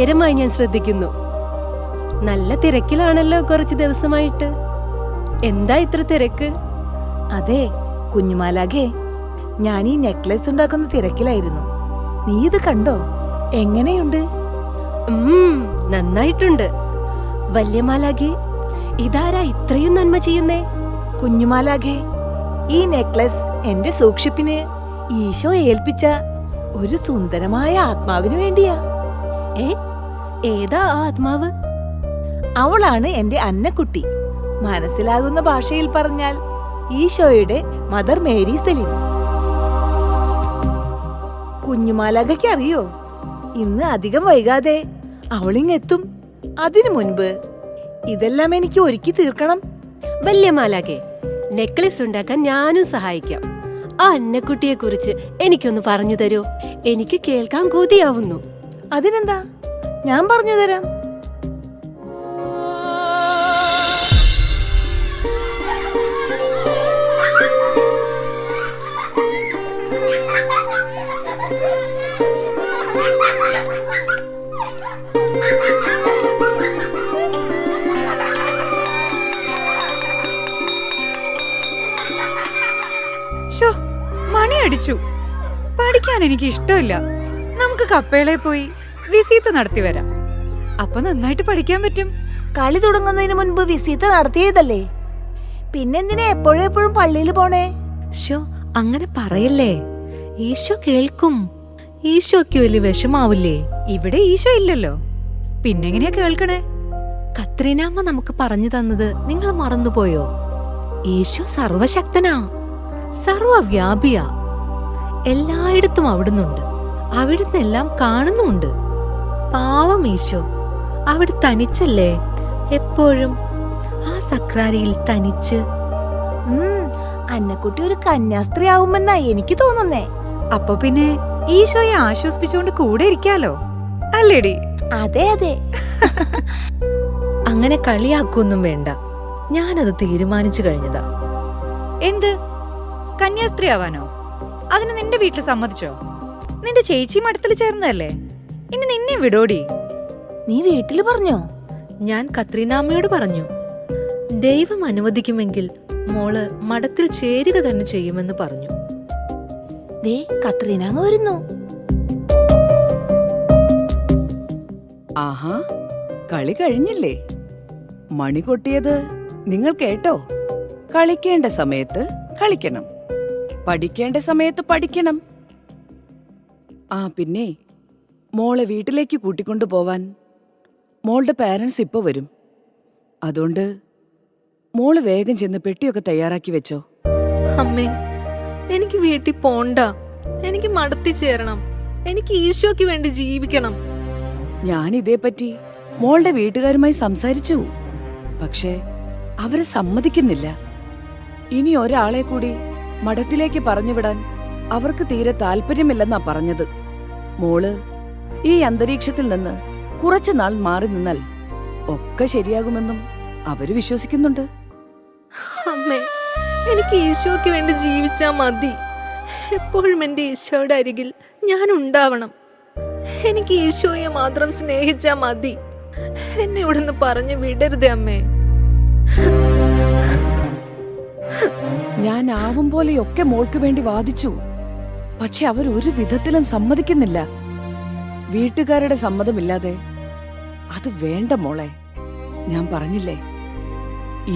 നേരമായി ഞാൻ ശ്രദ്ധിക്കുന്നു. നല്ല തിരക്കിലാണല്ലോ കുറച്ചു ദിവസമായിട്ട്. എന്താ ഇത്ര തിരക്ക്? അതെ കുഞ്ഞുമാലാകെ, ഞാൻ ഈ നെക്ലസ് ഉണ്ടാക്കുന്ന തിരക്കിലായിരുന്നു. നീ ഇത് കണ്ടോ? എങ്ങനെയുണ്ട്? നന്നായിട്ടുണ്ട്. വല്യമാലാകെ, ഇതാരാ ഇത്രയും നന്മ ചെയ്യുന്നേ? കുഞ്ഞുമാലാകെ, ഈ നെക്ലസ് എന്റെ സൂക്ഷിപ്പിന് ഈശോ ഏൽപ്പിച്ച ഒരു സുന്ദരമായ ആത്മാവിന് വേണ്ടിയാ. ഏതാ ആ ആത്മാവ്? അവളാണ് എന്റെ അന്നക്കുട്ടി. മനസ്സിലാകുന്ന ഭാഷയിൽ പറഞ്ഞാൽ ഈശോയുടെ മദർ മേരി സെലിൻ. കുഞ്ഞുമാലാകയ്ക്ക് അറിയോ, ഇന്ന് അധികം വൈകാതെ അവളിങ്ങെത്തും. അതിനു മുൻപ് ഇതെല്ലാം എനിക്ക് ഒരുക്കി തീർക്കണം. വല്യമാലാകെ, നെക്ലസ് ഉണ്ടാക്കാൻ ഞാനും സഹായിക്കാം. ആ അന്നക്കുട്ടിയെ കുറിച്ച് എനിക്കൊന്ന് പറഞ്ഞു തരൂ. എനിക്ക് കേൾക്കാൻ കൊതിയാവുന്നു. അതിനെന്താ, ഞാൻ പറഞ്ഞു തരാം. മണി അടിച്ചു. പഠിക്കാൻ എനിക്ക് ഇഷ്ടമില്ല. നമുക്ക് കപ്പേളയിൽ പോയി വിസീത്ത് നടത്തി വരാം. അപ്പൊ നന്നായിട്ട് പഠിക്കാൻ പറ്റും. കളി തുടങ്ങുന്നതിന് മുൻപ് വിസീത്ത് നടത്തിയതല്ലേ, പിന്നെന്തിനാ എപ്പോഴും പള്ളിയിൽ പോണേ? അങ്ങനെ പറയല്ലേ, ഈശോ കേൾക്കും. ഈശോയ്ക്ക് വലിയ വിഷമാവില്ലേ? ഇവിടെ ഈശോ ഇല്ലല്ലോ, പിന്നെങ്ങനെയാ കേൾക്കണേ? കത്രീനാമ്മ നമുക്ക് പറഞ്ഞു തന്നത് നിങ്ങൾ മറന്നുപോയോ? ഈശോ സർവശക്തനാ, സർവവ്യാപിയാ. എല്ലായിടത്തും അവിടുന്നുണ്ട്. അവിടുന്ന് എല്ലാം കാണുന്നുണ്ട്. പാവം ഈശോ അവിടെ തനിച്ചല്ലേ എപ്പോഴും, ആ സക്രാരിയിൽ തനിച്ച്. അന്നക്കുട്ടി ഒരു കന്യാസ്ത്രീ ആവുമെന്നാ എനിക്ക് തോന്നുന്നേ. അപ്പൊ പിന്നെ ഈശോയെ ആശ്വസിപ്പിച്ചുകൊണ്ട് കൂടെ ഇരിക്കാലോ, അല്ലേടി? അതെ അതെ. അങ്ങനെ കളിയാക്കൊന്നും വേണ്ട, ഞാനത് തീരുമാനിച്ചു കഴിഞ്ഞതാ. എന്ത്, കന്യാസ്ത്രീ ആവാനോ? അതിന് നിന്റെ വീട്ടിൽ സമ്മതിച്ചോ? നിന്റെ ചേച്ചി മഠത്തിൽ ചേർന്നതല്ലേ, ഇനി നിന്നെ വിടോടി. നീ വീട്ടില് പറഞ്ഞോ? ഞാൻ കത്രീനാമ്മയോട് പറഞ്ഞു. ദൈവം അനുവദിക്കുമെങ്കിൽ മോള് മഠത്തിൽ ചേരുക തന്നെ ചെയ്യുമെന്ന് പറഞ്ഞു. ദേ കത്രീനാമ്മ വരുന്നു. ആഹാ, കളി കഴിഞ്ഞില്ലേ? മണി കൊട്ടിയത് നിങ്ങൾ കേട്ടോ? കളിക്കേണ്ട സമയത്ത് കളിക്കണം, പഠിക്കേണ്ട സമയത്ത് പഠിക്കണം. പിന്നെ മോളെ വീട്ടിലേക്ക് കൂട്ടിക്കൊണ്ടു പോവാൻ മോളുടെ പാരൻസ് ഇപ്പൊ വരും. അതുകൊണ്ട് മോള് വേഗം ചെന്ന് പെട്ടിയൊക്കെ തയ്യാറാക്കി വെച്ചോ. അമ്മേ, എനിക്ക് വീട്ടിൽ പോണ്ട. എനിക്ക് മഠത്തിൽ ചേരണം. എനിക്ക് ഈശോയ്ക്ക് വേണ്ടി ജീവിക്കണം. ഞാൻ ഇതേപ്പറ്റി മോളുടെ വീട്ടുകാരുമായി സംസാരിച്ചു. പക്ഷേ അവര് സമ്മതിക്കുന്നില്ല. ഇനി ഒരാളെ കൂടി മഠത്തിലേക്ക് പറഞ്ഞുവിടാൻ അവർക്ക് തീരെ താല്പര്യമില്ലെന്നാ പറഞ്ഞത്. മോള് ഈ അന്തരീക്ഷത്തിൽ നിന്ന് കുറച്ചുനാൾ മാറി നിന്നാൽ ഒക്കെ ശരിയാകുമെന്നും അവര് വിശ്വസിക്കുന്നുണ്ട്. അമ്മേ, എനിക്ക് ഈശോയ്ക്ക് വേണ്ടി ജീവിച്ചാ മതി. എപ്പോഴും എന്റെ ഈശോയുടെ അരികിൽ ഞാൻ ഉണ്ടാവണം. എനിക്ക് ഈശോയെ മാത്രം സ്നേഹിച്ചാ മതി. എന്നെ ഇവിടുന്ന് പറഞ്ഞു വിടരുതേ അമ്മേ. ഞാൻ ആവും പോലെയൊക്കെ മോൾക്ക് വേണ്ടി വാദിച്ചു. പക്ഷെ അവരൊരു വിധത്തിലും സമ്മതിക്കുന്നില്ല. വീട്ടുകാരുടെ സമ്മതമില്ലാതെ അത് വേണ്ട മോളെ. ഞാൻ പറഞ്ഞില്ലേ,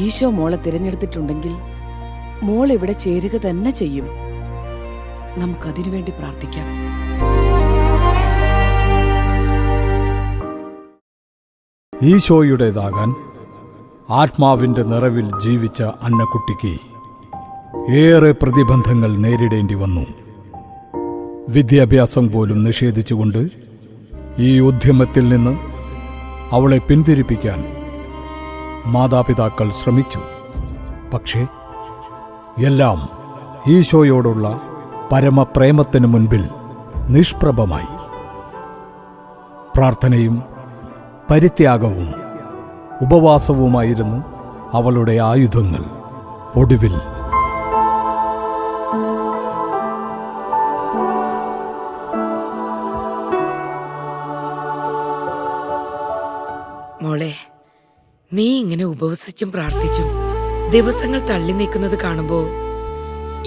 ഈശോ മോളെ തിരഞ്ഞെടുത്തിട്ടുണ്ടെങ്കിൽ മോൾ ഇവിടെ ചേരുക തന്നെ ചെയ്യും. നമുക്കതിനു വേണ്ടി പ്രാർത്ഥിക്കാം. ഈശോയുടേതാകാൻ ആത്മാവിന്റെ നിറവിൽ ജീവിച്ച അന്നക്കുട്ടിക്ക് ഏറെ പ്രതിബന്ധങ്ങൾ നേരിടേണ്ടി വന്നു. വിദ്യാഭ്യാസം പോലും നിഷേധിച്ചുകൊണ്ട് ഈ ഉദ്യമത്തിൽ നിന്ന് അവളെ പിന്തിരിപ്പിക്കാൻ മാതാപിതാക്കൾ ശ്രമിച്ചു. പക്ഷേ എല്ലാം ഈശോയോടുള്ള പരമപ്രേമത്തിനു മുൻപിൽ നിഷ്പ്രഭമായി. പ്രാർത്ഥനയും പരിത്യാഗവും ഉപവാസവുമായിരുന്നു അവളുടെ ആയുധങ്ങൾ. ഒടുവിൽ മോളെ, നീ ഇങ്ങനെ ഉപവസിച്ചും പ്രാർത്ഥിച്ചും ദിവസങ്ങൾ തള്ളി നീക്കുന്നത് കാണുമ്പോ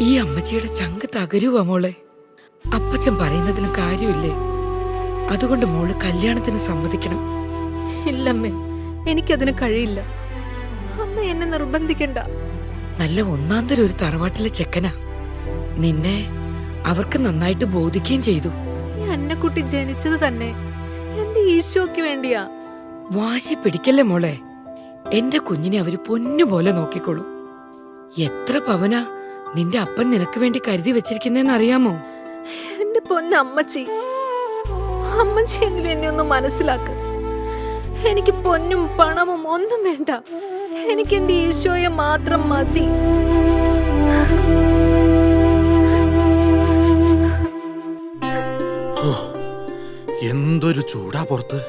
ഈ അമ്മച്ചിയുടെ ചങ്ക് തകരുവാ മോളെ. അപ്പച്ചൻ പറയുന്നതിലും കാര്യമില്ലേ? അതുകൊണ്ട് മോള് കല്യാണത്തിന് സമ്മതിക്കണം. ഇല്ലമ്മേ, എനിക്കതിന് കഴിയില്ല. അമ്മ എന്നെ നിർബന്ധിക്കണ്ട. നല്ല ഒന്നാന്തരം ഒരു തറവാട്ടിലെ ചെക്കനാ. നിന്നെ അവർക്ക് നന്നായിട്ട് ബോധിക്കുകയും ചെയ്തു. ഈ അന്നക്കുട്ടി ജനിച്ചത് തന്നെ എന്റെ ഈശോയ്ക്ക് വേണ്ടിയാ. വാശി പിടിക്കല്ലേ മോളെ. എന്റെ കുഞ്ഞിനെ അവര് പൊന്നുപോലെ നോക്കിക്കോളും. എത്ര പവനാ നിന്റെ അപ്പൻ നിനക്ക് വേണ്ടി കരുതി വെച്ചിരിക്കുന്നേന്ന് അറിയാമോ? എന്റെ പൊന്നമ്മച്ചി, അമ്മച്ചിയെങ്കിലും എന്നെ ഒന്ന് മനസ്സിലാക്ക്. എനിക്ക് പൊന്നും പണവും ഒന്നും വേണ്ട. എനിക്ക് എന്റെ ഈശോയെ മാത്രം മതി. എന്തൊരു ചൂടാ പുറത്ത്.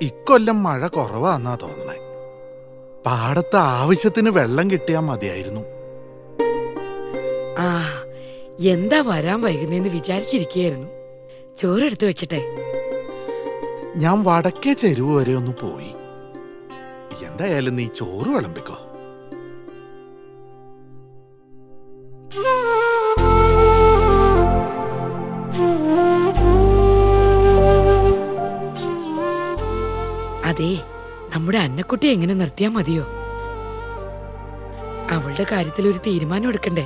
ഇക്കൊല്ലം മഴ കുറവാന്നാ തോന്നണേ. പാടത്ത് ആവശ്യത്തിന് വെള്ളം കിട്ടിയാ മതിയായിരുന്നു. ആ, എന്താ വരാൻ വൈകുന്നേന്ന് വിചാരിച്ചിരിക്കുകയായിരുന്നു. ചോറെടുത്ത് വെക്കട്ടെ? ഞാൻ വടക്കേ ചെരുവ് വരെ ഒന്ന് പോയി. എന്തായാലും നീ ചോറ് വിളമ്പിക്കോ. അതെ, നമ്മുടെ അന്നക്കുട്ടി എങ്ങനെ നിർത്തിയാ മതിയോ? അവളുടെ കാര്യത്തിൽ ഒരു തീരുമാനം എടുക്കണ്ടേ?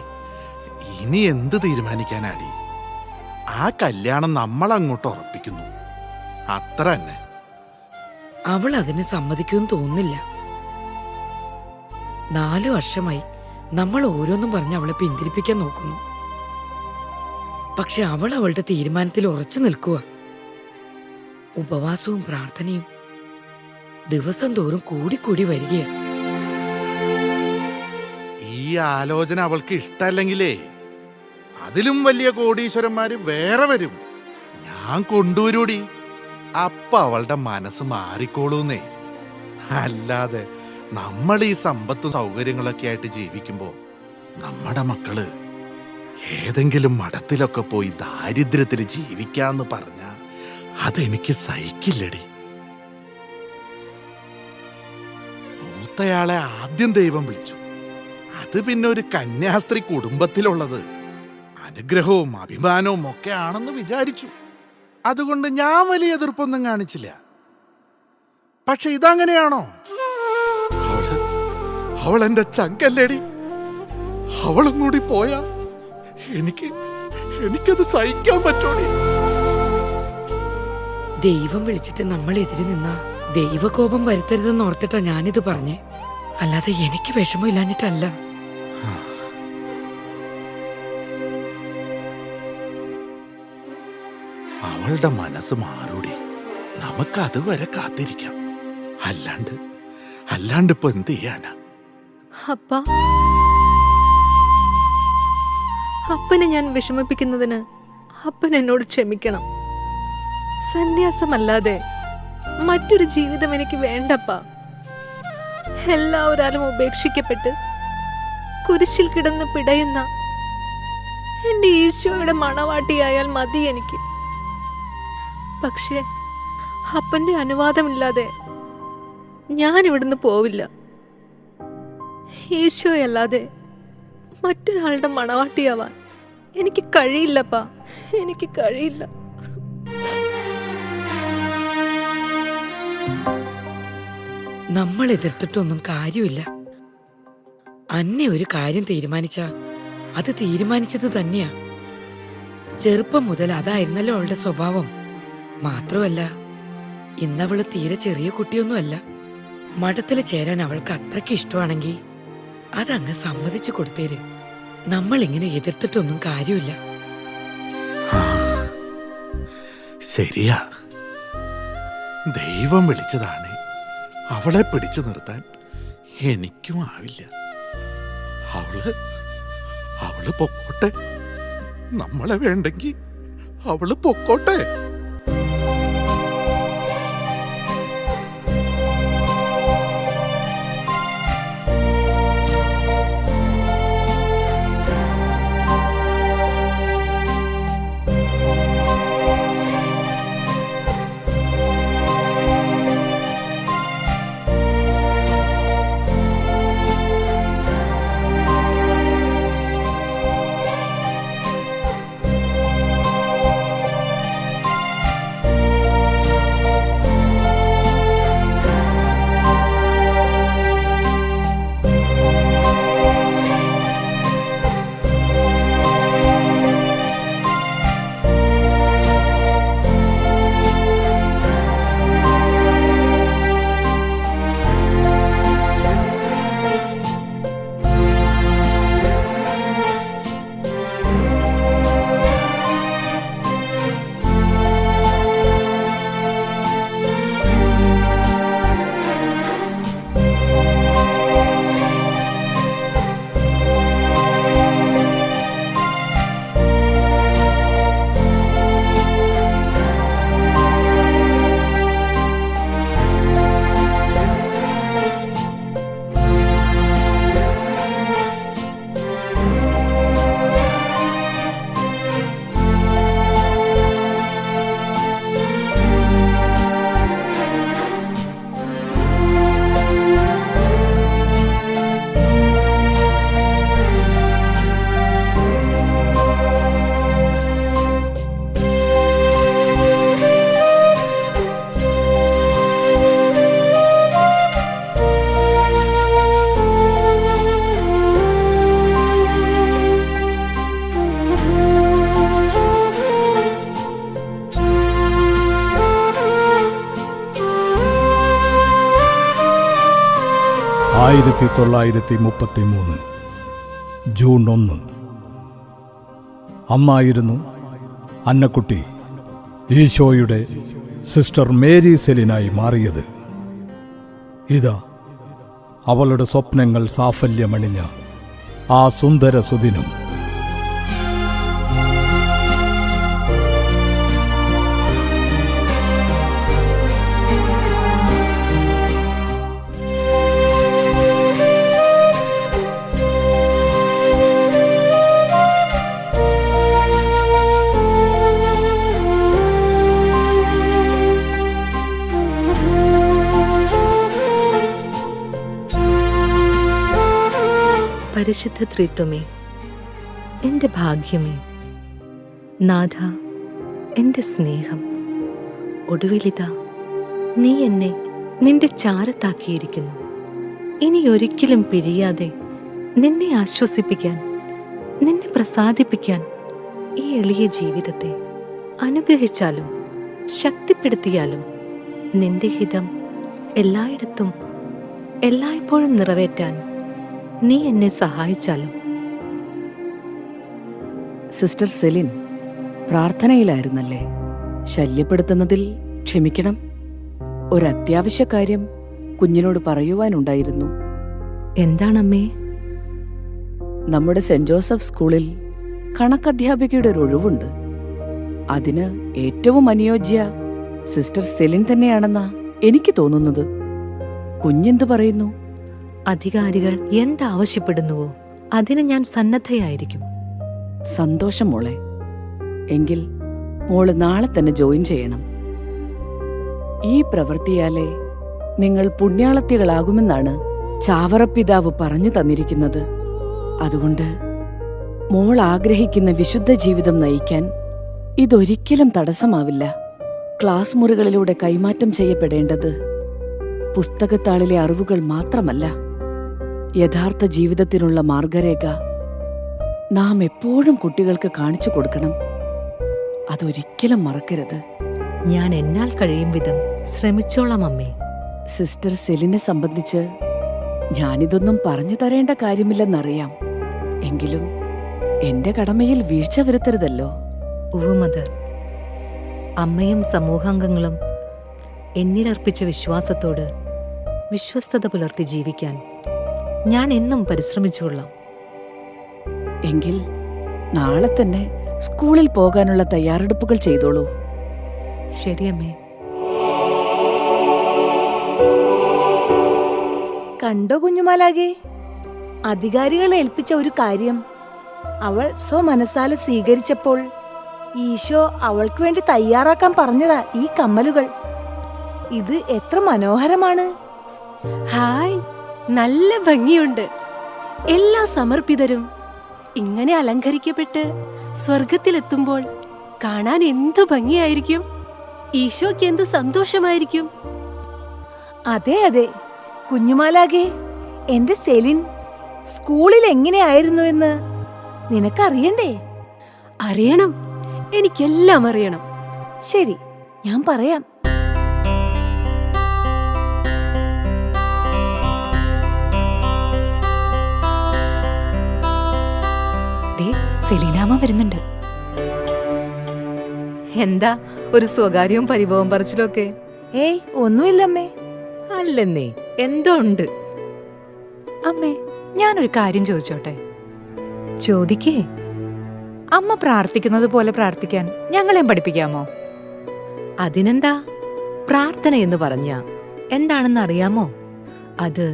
ഇനി എന്ത് തീരുമാനിക്കാനാടി? ആ കല്യാണം നമ്മൾ അങ്ങോട്ട് ഉറപ്പിക്കുന്നു, അത്ര തന്നെ. അവൾ അതിന് സമ്മതിക്കുമെന്ന് തോന്നുന്നില്ല. 4 വർഷമായി നമ്മൾ ഓരോന്നും പറഞ്ഞ് അവളെ പിന്തിരിപ്പിക്കാൻ നോക്കുന്നു. പക്ഷെ അവൾ അവളുടെ തീരുമാനത്തിൽ ഉറച്ചു നിൽക്കുക. ഉപവാസവും പ്രാർത്ഥനയും ദിവസം തോറും കൂടിക്കൂടി വരികയാ. ഈ ആലോചന അവൾക്ക് ഇഷ്ടല്ലെങ്കിലേ അതിലും വലിയ കോടീശ്വരന്മാര് വേറെ വരും. ഞാൻ കൊണ്ടുവരൂടി. അപ്പ അവളുടെ മനസ്സ് മാറിക്കോളൂന്നേ. അല്ലാതെ നമ്മൾ ഈ സമ്പത്തും സൗകര്യങ്ങളൊക്കെ ആയിട്ട് ജീവിക്കുമ്പോ നമ്മുടെ മക്കള് ഏതെങ്കിലും മഠത്തിലൊക്കെ പോയി ദാരിദ്ര്യത്തിൽ ജീവിക്കാന്ന് പറഞ്ഞ അതെനിക്ക് സഹിക്കില്ലടി. മൂത്തയാളെ ആദ്യം ദൈവം വിളിച്ചു. അത് പിന്നെ ഒരു കന്യാസ്ത്രീ കുടുംബത്തിലുള്ളത് അനുഗ്രഹവും അഭിമാനവും ഒക്കെ ആണെന്ന് വിചാരിച്ചു. അതുകൊണ്ട് ഞാൻ വലിയ എതിർപ്പൊന്നും കാണിച്ചില്ല. പക്ഷെ ഇതങ്ങനെയാണോ? അവൾ എന്റെ ചങ്കല്ലേടി. അവളും കൂടി പോയാ എനിക്കത് സഹിക്കാൻ പറ്റൂടി. ദൈവം വിളിച്ചിട്ട് നമ്മൾ എതിര് നിന്നാ ദൈവകോപം വരുത്തരുതെന്ന് ഓർത്തിട്ടാ ഞാനിത് പറഞ്ഞേ. അല്ലാതെ എനിക്ക് വിഷമമില്ലാഞ്ഞിട്ടല്ല. അവളുടെ മനസ്സ് മാറൂടി. നമുക്ക് അതുവരെ കാത്തിരിക്കാം. അല്ലാണ്ട് ഇപ്പൊ എന്ത് ചെയ്യാനാ? അപ്പനെ ഞാൻ വിഷമിപ്പിക്കുന്നതിന് അപ്പൻ എന്നോട് ക്ഷമിക്കണം. സന്യാസമല്ലാതെ മറ്റൊരു ജീവിതം എനിക്ക് വേണ്ടപ്പ. എല്ലാവരും ഉപേക്ഷിക്കപ്പെട്ട് കുരിശിൽ കിടന്ന് പിടയുന്ന എന്റെ ഈശോയുടെ മണവാട്ടിയായാൽ മതി എനിക്ക്. പക്ഷേ അപ്പന്റെ അനുവാദമില്ലാതെ ഞാൻ ഇവിടുന്ന് പോവില്ല. ഈശോയല്ലാതെ മറ്റൊരാളുടെ മണവാട്ടിയാവാൻ എനിക്ക് കഴിയില്ലപ്പാ. എനിക്ക് കഴിയില്ല. നമ്മൾ എതിർത്തിട്ടൊന്നും കാര്യമില്ല. അന്നെ ഒരു കാര്യം തീരുമാനിച്ച അത് തീരുമാനിച്ചത് തന്നെയാ. ചെറുപ്പം മുതൽ അതായിരുന്നല്ലോ അവളുടെ സ്വഭാവം. മാത്രമല്ല, ഇന്നവള് തീരെ ചെറിയ കുട്ടിയൊന്നുമല്ല. മഠത്തില് ചേരാൻ അവൾക്ക് അത്രയ്ക്ക് ഇഷ്ടമാണെങ്കിൽ അതങ്ങ് സമ്മതിച്ചു കൊടുത്തേര്. നമ്മളിങ്ങനെ എതിർത്തിട്ടൊന്നും കാര്യമില്ല. ശരിയാ, ദൈവം വിളിച്ചതാണ്. അവളെ പിടിച്ചു നിർത്താൻ എനിക്കും ആവില്ല. അവള് പൊക്കോട്ടെ. നമ്മളെ വേണ്ടെങ്കിൽ അവള് പൊക്കോട്ടെ. 1933 ജൂൺ 1 അന്നായിരുന്നു അന്നക്കുട്ടി ഈശോയുടെ സിസ്റ്റർ മേരി സെലിനായി മാറിയത്. ഇതാ അവളുടെ സ്വപ്നങ്ങൾ സാഫല്യമണിഞ്ഞ ആ സുന്ദര സുദിനം. പരിശുദ്ധ ത്രിത്വമേ, എൻ്റെ ഭാഗ്യമേ, നാഥ, എൻ്റെ സ്നേഹം, ഒടുവിലിതാ നീ എന്നെ നിന്റെ ചാരത്താക്കിയിരിക്കുന്നു. ഇനി ഒരിക്കലും പിരിയാതെ നിന്നെ ആശ്വസിപ്പിക്കാൻ, നിന്നെ പ്രസാദിപ്പിക്കാൻ ഈ എളിയ ജീവിതത്തെ അനുഗ്രഹിച്ചാലും ശക്തിപ്പെടുത്തിയാലും നിന്റെ ഹിതം എല്ലായിടത്തും എല്ലായ്പ്പോഴും നിറവേറ്റാൻ നീ എന്നെ സഹായിച്ചാലും. സിസ്റ്റർ സെലിൻ പ്രാർത്ഥനയിലായിരുന്നല്ലേ? ശല്യപ്പെടുത്തുന്നതിൽ ക്ഷമിക്കണം. ഒരത്യാവശ്യ കാര്യം കുഞ്ഞിനോട് പറയുവാനുണ്ടായിരുന്നു. എന്താണമ്മേ? നമ്മുടെ സെന്റ് ജോസഫ് സ്കൂളിൽ കണക്കധ്യാപികയുടെ ഒരു ഒഴിവുണ്ട്. അതിന് ഏറ്റവും അനുയോജ്യ സിസ്റ്റർ സെലിൻ തന്നെയാണെന്നാ എനിക്ക് തോന്നുന്നത്. കുഞ്ഞെന്ത് പറയുന്നു? അധികാരികൾ എന്താവശ്യപ്പെടുന്നുവോ അതിന് ഞാൻ സന്നദ്ധയായിരിക്കും. സന്തോഷം മോളെ. എങ്കിൽ മോള് നാളെ തന്നെ ജോയിൻ ചെയ്യണം. ഈ പ്രവൃത്തിയാലേ നിങ്ങൾ പുണ്യാളത്തികളാകുമെന്നാണ് ചാവറപ്പിതാവ് പറഞ്ഞു തന്നിരിക്കുന്നത്. അതുകൊണ്ട് മോൾ ആഗ്രഹിക്കുന്ന വിശുദ്ധ ജീവിതം നയിക്കാൻ ഇതൊരിക്കലും തടസ്സമാവില്ല. ക്ലാസ് മുറികളിലൂടെ കൈമാറ്റം ചെയ്യപ്പെടേണ്ടത് പുസ്തകത്താളിലെ അറിവുകൾ മാത്രമല്ല, യഥാർത്ഥ ജീവിതത്തിനുള്ള മാർഗരേഖ നാം എപ്പോഴും കുട്ടികൾക്ക് കാണിച്ചു കൊടുക്കണം. അതൊരിക്കലും മറക്കരുത്. ഞാൻ എന്നാൽ കഴിയും വിധം ശ്രമിച്ചോളാം അമ്മേ. സിസ്റ്റർ സെലിനെ സംബന്ധിച്ച് ഞാനിതൊന്നും പറഞ്ഞു തരേണ്ട കാര്യമില്ലെന്നറിയാം. എങ്കിലും എന്റെ കടമയിൽ വീഴ്ച വരുത്തരുതല്ലോ. മദർ, അമ്മയും സമൂഹാംഗങ്ങളും എന്നിലർപ്പിച്ച വിശ്വാസത്തോട് വിശ്വസ്തത പുലർത്തി ജീവിക്കാൻ ഞാൻ എന്നും പരിശ്രമിച്ചുകൊള്ളാം. എങ്കിൽ നാളെ തന്നെ സ്കൂളിൽ പോകാനുള്ള തയ്യാറെടുപ്പുകൾ ചെയ്തോളൂ. ശരിയമ്മേ. കണ്ടോ കുഞ്ഞുമാലാകെ, അധികാരികൾ ഏൽപ്പിച്ച ഒരു കാര്യം അവൾ സ്വമനസാലെ സ്വീകരിച്ചപ്പോൾ ഈശോ അവൾക്ക് വേണ്ടി തയ്യാറാക്കാൻ പറഞ്ഞതാ ഈ കമ്മലുകൾ. ഇത് എത്ര മനോഹരമാണ്! ഹായ്, നല്ല ഭംഗിയുണ്ട്. എല്ലാ സമർപ്പിതരും ഇങ്ങനെ അലങ്കരിക്കപ്പെട്ട് സ്വർഗത്തിലെത്തുമ്പോൾ കാണാൻ എന്തു ഭംഗിയായിരിക്കും. ഈശോയ്ക്ക് എന്ത് സന്തോഷമായിരിക്കും. അതെ അതെ കുഞ്ഞുമാലാകെ, എന്റെ സെലിൻ സ്കൂളിൽ എങ്ങനെയായിരുന്നു എന്ന് നിനക്കറിയണ്ടേ? അറിയണം, എനിക്കെല്ലാം അറിയണം. ശരി, ഞാൻ പറയാം. സെലീനാമ്മ വരുന്നുണ്ട്. എന്താ ഒരു സ്വകാര്യവും പരിഭവം പറച്ചിലൊക്കെ? ഏയ് ഒന്നുമില്ലമ്മേ. അല്ലെന്നേ, എന്തോ ഉണ്ട്. അമ്മേ, ഞാനൊരു കാര്യം ചോദിച്ചോട്ടെ? ചോദിക്കേ. അമ്മ പ്രാർത്ഥിക്കുന്നത് പോലെ പ്രാർത്ഥിക്കാൻ ഞങ്ങളെയും പഠിപ്പിക്കാമോ? അതിനെന്താ? പ്രാർത്ഥന എന്ന് പറഞ്ഞ എന്താണെന്ന് അറിയാമോ? അത്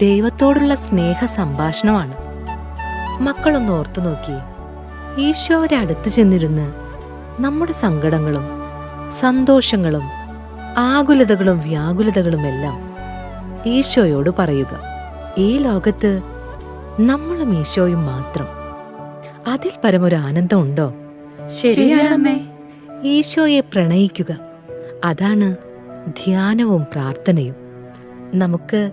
ദൈവത്തോടുള്ള സ്നേഹ സംഭാഷണമാണ്. മക്കളൊന്ന് ഓർത്തു നോക്കിയേ. ഈശോയുടെ അടുത്ത് ചെന്നിരുന്ന് നമ്മുടെ സങ്കടങ്ങളും സന്തോഷങ്ങളും ആകുലതകളും വ്യാകുലതകളുമെല്ലാം ഈശോയോട് പറയുക. ഈ ലോകത്ത് നമ്മളും ഈശോയും മാത്രം. അതിൽ പരമൊരു ആനന്ദം ഉണ്ടോ? ശരിയാണമ്മേ. ഈശോയെ പ്രണയിക്കുക, അതാണ് ധ്യാനവും പ്രാർത്ഥനയും. നമുക്ക്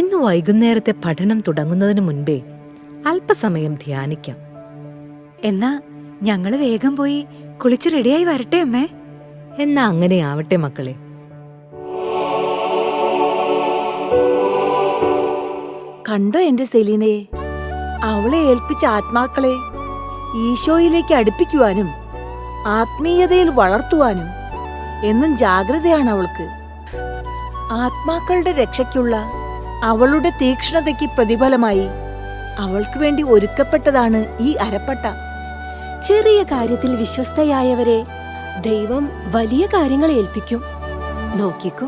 ഇന്ന് വൈകുന്നേരത്തെ പഠനം തുടങ്ങുന്നതിന് മുൻപേ അല്പസമയം ധ്യാനിക്കാം. എന്നാ ഞങ്ങള് വേഗം പോയി കുളിച്ച് റെഡിയായി വരട്ടെ അമ്മേ. എന്നാ അങ്ങനെ ആവട്ടെ മക്കളെ. കണ്ടോ എന്റെ സെലീനയെ? അവളെ ഏൽപ്പിച്ച ആത്മാക്കളെ ഈശോയിലേക്ക് അടുപ്പിക്കുവാനും ആത്മീയതയിൽ വളർത്തുവാനും എന്നും ജാഗ്രതയാണ് അവൾക്ക്. ആത്മാക്കളുടെ രക്ഷയ്ക്കുള്ള അവളുടെ തീക്ഷ്ണതയ്ക്ക് പ്രതിഫലമായി അവൾക്ക് വേണ്ടി ഒരുക്കപ്പെട്ടതാണ് ഈ അരപ്പട്ട. ചെറിയ കാര്യത്തിൽ വിശ്വസ്തയായവരെ ദൈവം വലിയ കാര്യങ്ങൾ ഏൽപ്പിക്കും. നോക്കിക്കോ.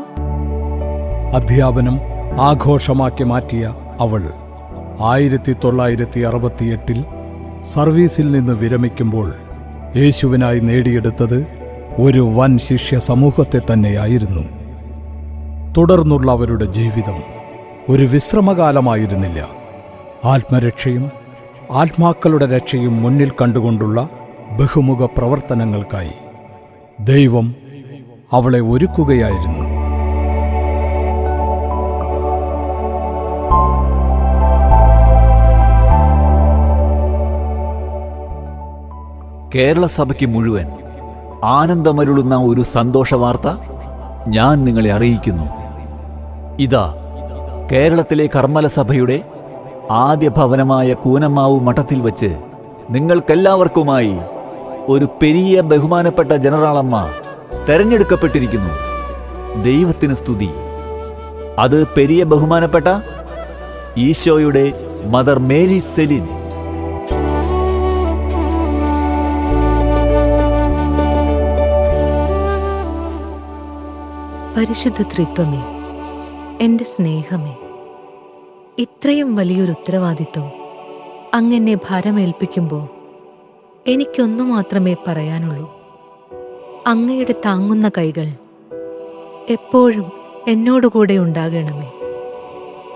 അധ്യാപനം ആഘോഷമാക്കി മാറ്റിയ അവൾ 1968 സർവീസിൽ നിന്ന് വിരമിക്കുമ്പോൾ യേശുവിനായി നേടിയെടുത്തത് ഒരു വൻ ശിഷ്യ സമൂഹത്തെ തന്നെയായിരുന്നു. തുടർന്നുള്ള അവരുടെ ജീവിതം ഒരു വിശ്രമകാലമായിരുന്നില്ല. ആത്മരക്ഷയും ആത്മാക്കളുടെ രക്ഷയും മുന്നിൽ കണ്ടുകൊണ്ടുള്ള ബഹുമുഖ പ്രവർത്തനങ്ങൾക്കായി ദൈവം അവളെ ഒരുക്കുകയായിരുന്നു. കേരള സഭയ്ക്ക് മുഴുവൻ ആനന്ദമരുളുന്ന ഒരു സന്തോഷവാർത്ത ഞാൻ നിങ്ങളെ അറിയിക്കുന്നു. ഇതാ, കേരളത്തിലെ കർമ്മല സഭയുടെ ആദ്യ ഭവനമായ കൂനമ്മാവ് മഠത്തിൽ വച്ച് നിങ്ങൾക്കെല്ലാവർക്കുമായി ഒരു പെരിയ ബഹുമാനപ്പെട്ട ജനറാളമ്മ തെരഞ്ഞെടുക്കപ്പെട്ടിരിക്കുന്നു. ദൈവത്തിന് സ്തുതി. അത് പെരിയ ബഹുമാനപ്പെട്ട ഈശോയുടെ മദർ മേരി സെലിൻ. പരിശുദ്ധ ത്രിത്വമേ, എൻ്റെ സ്നേഹമേ, ഇത്രയും വലിയൊരു ഉത്തരവാദിത്വം അങ്ങെന്നെ ഭാരമേൽപ്പിക്കുമ്പോൾ എനിക്കൊന്നു മാത്രമേ പറയാനുള്ളൂ. അങ്ങയുടെ താങ്ങുന്ന കൈകൾ എപ്പോഴും എന്നോടുകൂടെ ഉണ്ടാകണമേ.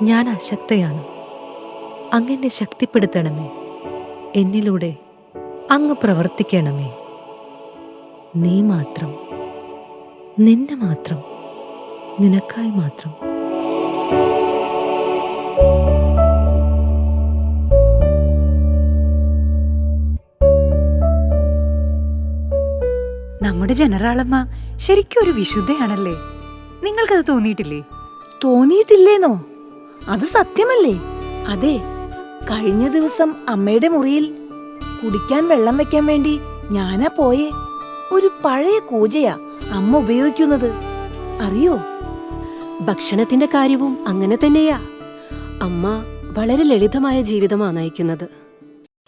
ഞാൻ അശക്തയാണ്. അങ്ങെന്നെ ശക്തിപ്പെടുത്തണമേ. എന്നിലൂടെ അങ്ങ് പ്രവർത്തിക്കണമേ. നീ മാത്രം, നിന്നെ മാത്രം, നിനക്കായി മാത്രം. നമ്മുടെ ജനറാളമ്മ ശരിക്കും ഒരു വിശുദ്ധയാണല്ലേ? നിങ്ങൾക്കത് തോന്നിയിട്ടില്ലേ? തോന്നിയിട്ടില്ലേന്നോ? അത് സത്യമല്ലേ? അതെ, കഴിഞ്ഞ ദിവസം അമ്മയുടെ മുറിയിൽ കുടിക്കാൻ വെള്ളം വെക്കാൻ വേണ്ടി ഞാനാ പോയേ. ഒരു പഴയ കൂജയാ അമ്മ ഉപയോഗിക്കുന്നത്, അറിയോ? ഭക്ഷണത്തിന്റെ കാര്യവും അങ്ങനെ തന്നെയാ. അമ്മ വളരെ ലളിതമായ ജീവിതമാണ് നയിക്കുന്നത്.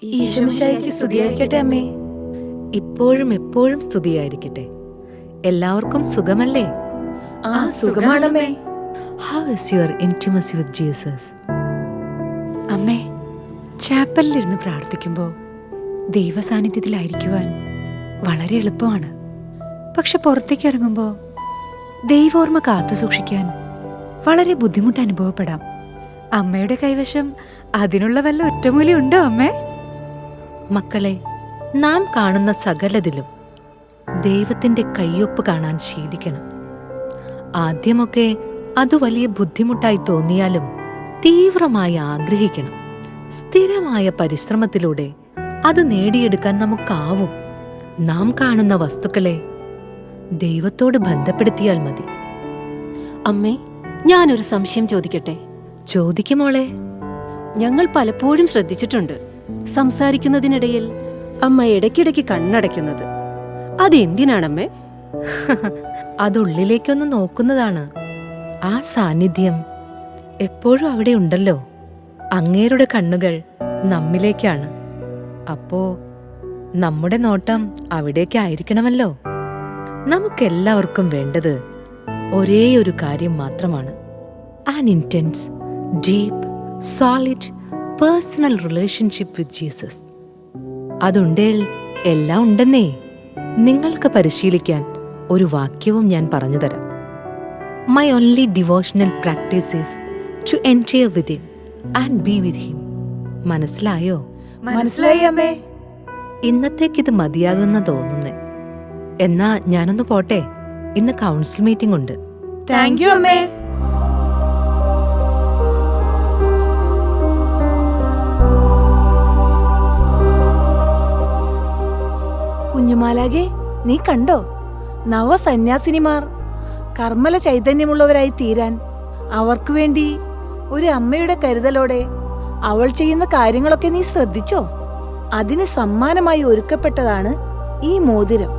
ഈശോമിശിഹായ്ക്ക് സ്തുതിയായിരിക്കട്ടെ അമ്മേ. ഇപ്പോഴും എപ്പോഴും സ്തുതിയായിരിക്കട്ടെ. എല്ലാവർക്കും സുഖമല്ലേ? ആ, സുഖമാണമ്മേ. How is your intimacy with Jesus? അമ്മേ, ചാപ്പലിലിരുന്ന് പ്രാർത്ഥിക്കുമ്പോൾ ദൈവസാന്നിധ്യത്തിലായിരിക്കുവാൻ വളരെ എളുപ്പമാണ്. പക്ഷെ പുറത്തേക്ക് ഇറങ്ങുമ്പോൾ ദൈവോർമ്മ കാത്തു സൂക്ഷിക്കാൻ വളരെ ബുദ്ധിമുട്ട് അനുഭവപ്പെടാം. അമ്മയുടെ കൈവശം അതിനുള്ള വല്ല ഒറ്റമൂലിയുണ്ടോ അമ്മേ? മക്കളെ, നാം കാണുന്ന സകലതിലും ദൈവത്തിന്റെ കയ്യൊപ്പ് കാണാൻ ശീലിക്കണം. ആദ്യമൊക്കെ അത് വലിയ ബുദ്ധിമുട്ടായി തോന്നിയാലും തീവ്രമായി ആഗ്രഹിക്കണം. സ്ഥിരമായ പരിശ്രമത്തിലൂടെ അത് നേടിയെടുക്കാൻ നമുക്കാവും. നാം കാണുന്ന വസ്തുക്കളെ ദൈവത്തോട് ബന്ധപ്പെടുത്തിയാൽ മതി. അമ്മേ, ഞാനൊരു സംശയം ചോദിക്കട്ടെ? ചോദിക്കുമോളെ. ഞങ്ങൾ പലപ്പോഴും ശ്രദ്ധിച്ചിട്ടുണ്ട്, സംസാരിക്കുന്നതിനിടയിൽ അമ്മ ഇടയ്ക്കിടയ്ക്ക് കണ്ണടയ്ക്കുന്നത്. അതെന്തിനാണമ്മേ? അതുള്ളിലേക്കൊന്ന് നോക്കുന്നതാണ്. ആ സാന്നിധ്യം എപ്പോഴും അവിടെ ഉണ്ടല്ലോ. അങ്ങേരുടെ കണ്ണുകൾ നമ്മിലേക്കാണ്. അപ്പോ നമ്മുടെ നോട്ടം അവിടേക്കായിരിക്കണമല്ലോ. നമുക്കെല്ലാവർക്കും വേണ്ടത് ഒരേ ഒരു കാര്യം മാത്രമാണ്. An intense, deep, solid, personal relationship with Jesus. അതുണ്ടേൽ എല്ലാം ഉണ്ടെന്നേ. നിങ്ങൾക്ക് പരിശീലിക്കാൻ ഒരു വാക്യവും ഞാൻ പറഞ്ഞുതരാം. My only devotional practice is to enter within and be with him. മനസ്സിലായോ? മനസ്സിലായി അമ്മേ. ഇന്നത്തേക്കിത് മതിയാകുന്ന തോന്നുന്നേ. എന്നാ ഞാനൊന്ന് പോട്ടെ. ഇന്ന് കൗൺസിൽ മീറ്റിംഗ് ഉണ്ട്. താങ്ക് യു അമ്മേ. കുഞ്ഞുമാലാകെ, നീ കണ്ടോ? നവസന്യാസിനിമാർ കർമ്മല ചൈതന്യമുള്ളവരായി തീരാൻ അവർക്ക് വേണ്ടി ഒരു അമ്മയുടെ കരുതലോടെ അവൾ ചെയ്യുന്ന കാര്യങ്ങളൊക്കെ നീ ശ്രദ്ധിച്ചോ? അതിന് സമ്മാനമായി ഒരുക്കപ്പെട്ടതാണ് ഈ മോതിരം.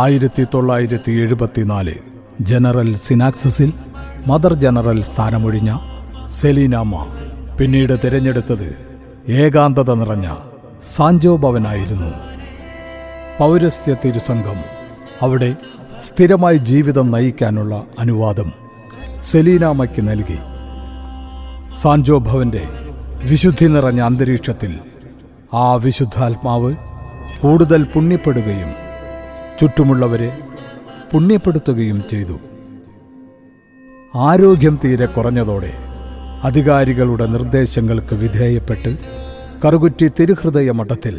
ആയിരത്തി 1974 ജനറൽ സിനാക്സിസിൽ മദർ ജനറൽ സ്ഥാനമൊഴിഞ്ഞ സെലീനാമ്മ പിന്നീട് തിരഞ്ഞെടുത്തത് ഏകാന്തത നിറഞ്ഞ സാൻജോ ഭവനായിരുന്നു. പൗരസ്ത്യ തിരുസംഘം അവിടെ സ്ഥിരമായി ജീവിതം നയിക്കാനുള്ള അനുവാദം സെലീനാമ്മയ്ക്ക് നൽകി. സാൻജോ ഭവന്റെ വിശുദ്ധി നിറഞ്ഞ അന്തരീക്ഷത്തിൽ ആ വിശുദ്ധാത്മാവ് കൂടുതൽ പുണ്യപ്പെടുകയും ചുറ്റുമുള്ളവരെ പുണ്യപ്പെടുത്തുകയും ചെയ്തു. ആരോഗ്യം തീരെ കുറഞ്ഞതോടെ അധികാരികളുടെ നിർദ്ദേശങ്ങൾക്ക് വിധേയപ്പെട്ട് കറുകുറ്റി തിരുഹൃദയ മഠത്തിൽ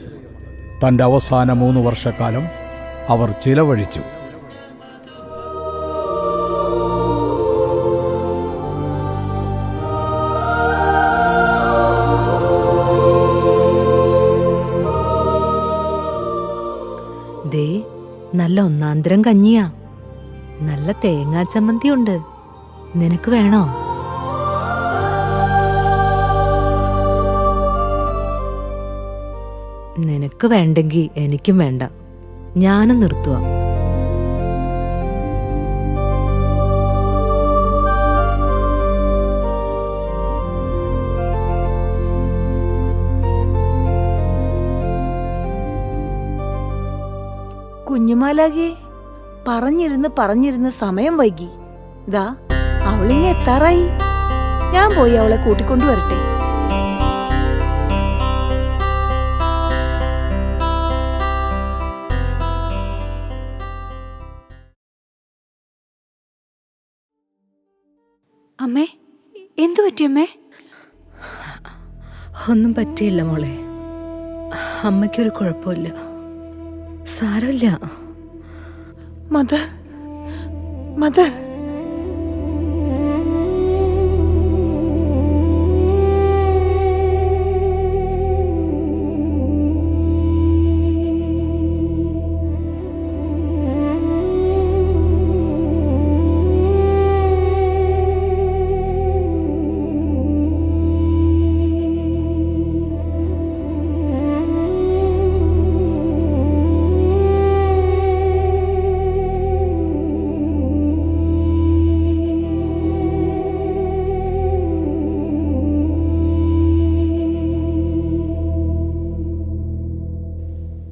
തൻ്റെ അവസാന 3 വർഷക്കാലം അവർ ചിലവഴിച്ചു. ദേ, നല്ല ഒന്നാന്തരം കഞ്ഞിയാ. നല്ല തേങ്ങാ ചമ്മന്തി ഉണ്ട്. നിനക്ക് വേണോ? നിനക്ക് വേണ്ടെങ്കി എനിക്കും വേണ്ട. ഞാനും നിർത്തുക. കുഞ്ഞുമാലാകെ, പറഞ്ഞിരുന്ന് സമയം വൈകി. ദാ അവളിങ്ങ് എത്താറായി. ഞാൻ പോയി അവളെ കൂട്ടിക്കൊണ്ടുവരട്ടെ. അമ്മേ, എന്തു പറ്റിയമ്മേ? ഒന്നും പറ്റിയില്ല മോളെ. അമ്മയ്ക്കൊരു കുഴപ്പമില്ല. സാരമില്ല. Mother, mother.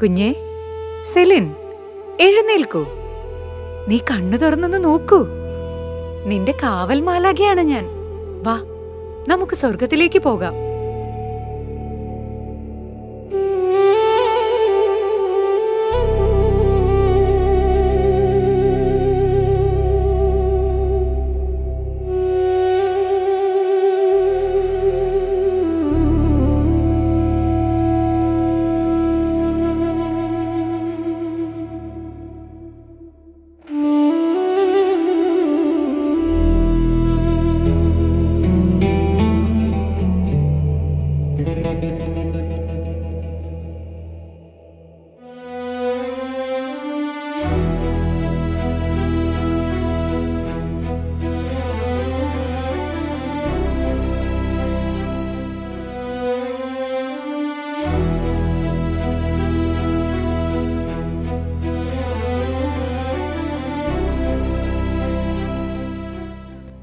കുഞ്ഞേ, സെലിൻ, എഴുന്നേൽക്കൂ. നീ കണ്ണു തുറന്നൊന്ന് നോക്കൂ. നിന്റെ കാവൽ മാലാഖയാണ് ഞാൻ. വാ, നമുക്ക് സ്വർഗത്തിലേക്ക് പോകാം.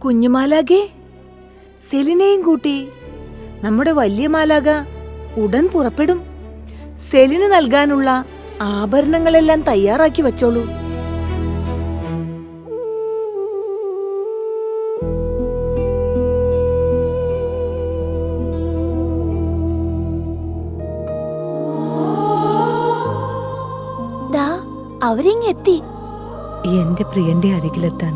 കുഞ്ഞുമാലാകെ, സെലിനെയും കൂട്ടി നമ്മുടെ വലിയ മാലാക ഉടൻ പുറപ്പെടും. സെലിന് നൽകാനുള്ള ആഭരണങ്ങളെല്ലാം തയ്യാറാക്കി വച്ചോളൂ. അവരിങ്ങെത്തി. എന്റെ പ്രിയന്റെ അരികിലെത്താൻ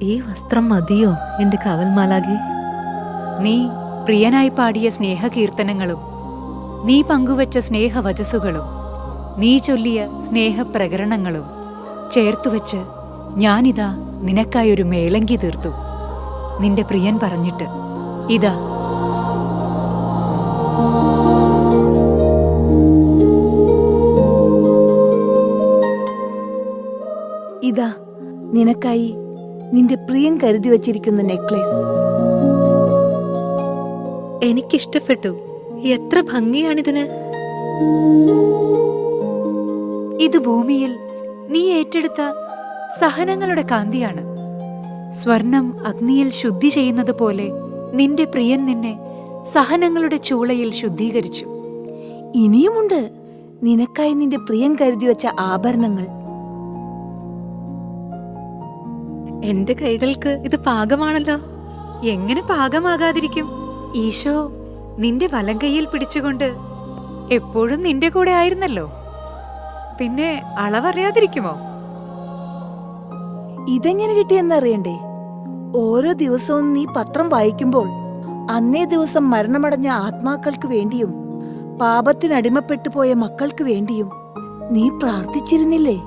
ഈ വസ്ത്രം മതിയോ എന്റെ കാവൽ മാലാഖേ? നീ പ്രിയനായി പാടിയ സ്നേഹകീർത്തനങ്ങളും നീ പങ്കുവച്ച സ്നേഹവചസ്സുകളും നീ ചൊല്ലിയ സ്നേഹപ്രകരണങ്ങളും ചേർത്തുവച്ച് ഞാനിതാ നിനക്കായൊരു മേലങ്കി തീർത്തു. നിന്റെ പ്രിയൻ പറഞ്ഞിട്ട് ഇതാ. ഇതാ നിനക്കായി നിന്റെ പ്രിയൻ കരുതി വച്ചിരിക്കുന്ന നെക്ലേസ്. എനിക്കിഷ്ടപ്പെട്ടു. എത്ര ഭംഗിയാണിതിന്. ഇത് ഭൂമിയിൽ നീ ഏറ്റെടുത്ത സഹനങ്ങളുടെ കാന്തിയാണ്. സ്വർണം അഗ്നിയിൽ ശുദ്ധി ചെയ്യുന്നത് പോലെ നിന്റെ പ്രിയൻ നിന്നെ സഹനങ്ങളുടെ ചൂളയിൽ ശുദ്ധീകരിച്ചു. ഇനിയുമുണ്ട് നിനക്കായി നിന്റെ പ്രിയൻ കരുതി വെച്ച ആഭരണങ്ങൾ. എന്റെ കൈകൾക്ക് ഇത് പാകമാണല്ലോ. എങ്ങനെ പാകമാകാതിരിക്കും? ഈശോ നിന്റെ വലങ്കയ്യിൽ പിടിച്ചുകൊണ്ട് എപ്പോഴും നിന്റെ കൂടെ ആയിരുന്നല്ലോ. പിന്നെ അളവറിയാതിരിക്കുമോ? ഇതെങ്ങനെ കിട്ടിയെന്നറിയണ്ടേ? ഓരോ ദിവസവും നീ പത്രം വായിക്കുമ്പോൾ അന്നേ ദിവസം മരണമടഞ്ഞ ആത്മാക്കൾക്ക് വേണ്ടിയും പാപത്തിനടിമപ്പെട്ടു പോയ മക്കൾക്ക് വേണ്ടിയും നീ പ്രാർത്ഥിച്ചിരുന്നില്ലേ?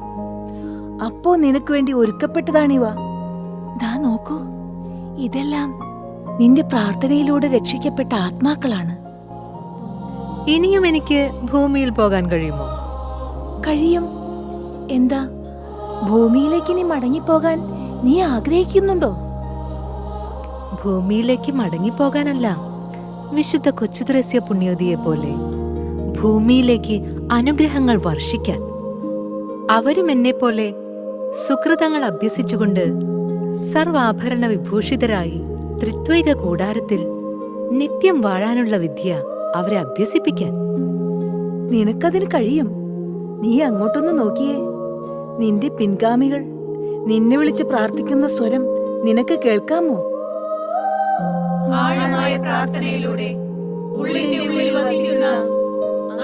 അപ്പോ നിനക്ക് വേണ്ടി ഒരുക്കപ്പെട്ടതാണിവ. ദാ നോക്കൂ, ഇതെല്ലാം നിന്റെ പ്രാർത്ഥനയിലൂടെ രക്ഷിക്കപ്പെട്ട ആത്മാക്കളാണ്. ഇനിയും എനിക്ക് ഭൂമിയിൽ പോകാൻ കഴിയുമോ? കഴിയും. എന്താ, ഭൂമിയിലേക്ക് നീ മടങ്ങിപ്പോകാൻ നീ ആഗ്രഹിക്കുന്നുണ്ടോ? ഭൂമിയിലേക്ക് മടങ്ങിപ്പോകാനല്ല, വിശുദ്ധ കൊച്ചുത്രേസ്യ പുണ്യവതിയെ പോലെ ഭൂമിയിലേക്ക് അനുഗ്രഹങ്ങൾ വർഷിക്കാൻ. അവരും എന്നെ പോലെ സുകൃതങ്ങൾ അഭ്യസിച്ചുകൊണ്ട് സർവാഭരണ വിഭൂഷിതരായി ത്രിത്വൈക കൂടാരത്തിൽ നിത്യം വാഴാനുള്ള വിദ്യ അവരെ അഭ്യസിപ്പിക്കാൻ. നിനക്കതിന് കഴിയും. നീ അങ്ങോട്ടൊന്ന് നോക്കിയേ. നിന്റെ പിൻഗാമികൾ നിന്നെ വിളിച്ച് പ്രാർത്ഥിക്കുന്ന സ്വരം നിനക്ക് കേൾക്കാമോ? ആഴമായ പ്രാർത്ഥനയിലൂടെ ഉള്ളിന്റെ ഉള്ളിൽ വസിക്കുന്ന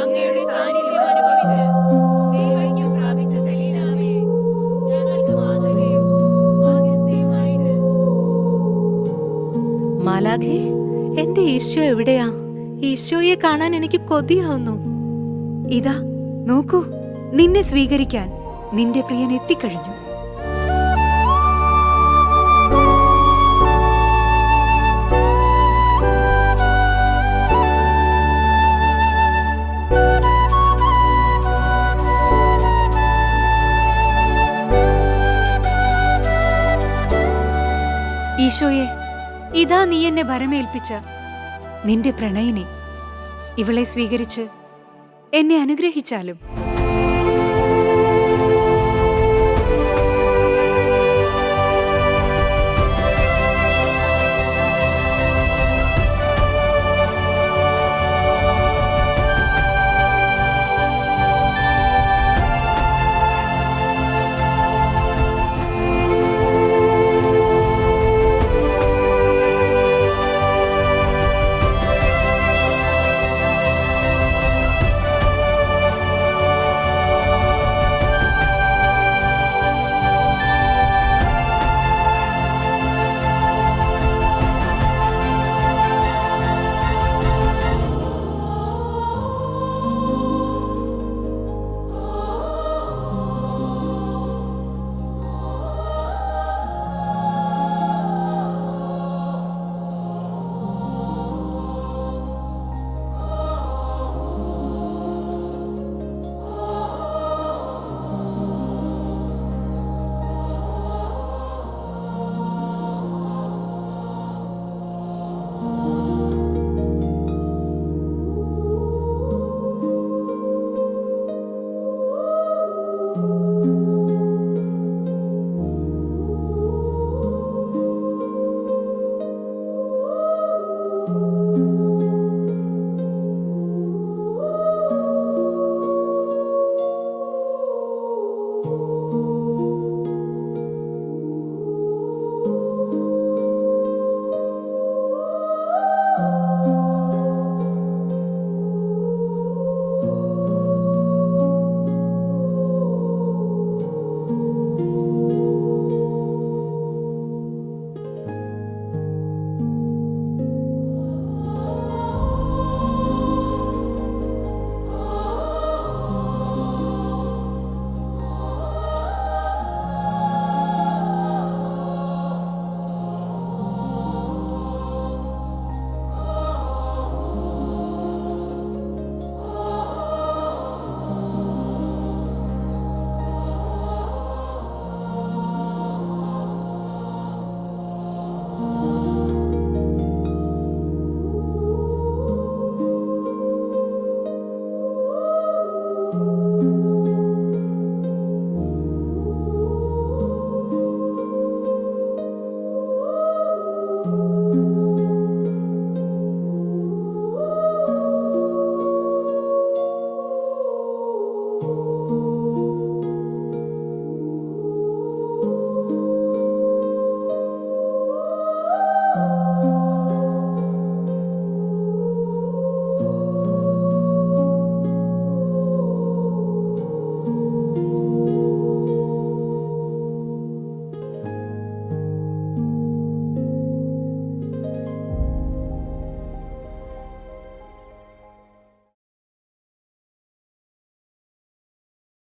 അങ്ങയുടെ സാന്നിധ്യം അനുഭവിച്ച് ദൈവൈക്യം പ്രാപിച്ച സെലീനാവേ, ഞങ്ങൾക്ക് മാതൃകയും മാധ്യസ്ഥയുമായിട്ട്. മാലാഖേ, എന്റെ ഈശോ എവിടെയാ? ഈശോയെ കാണാൻ എനിക്ക് കൊതിയാവുന്നു. ഇതാ നോക്കൂ, നിന്നെ സ്വീകരിക്കാൻ നിന്റെ പ്രിയൻ എത്തിക്കഴിഞ്ഞു. ഈശോയെ, ഇതാ നീ എന്നെ ഭരമേൽപ്പിച്ച നിന്റെ പ്രണയിനി. ഇവളെ സ്വീകരിച്ച് എന്നെ അനുഗ്രഹിച്ചാലും.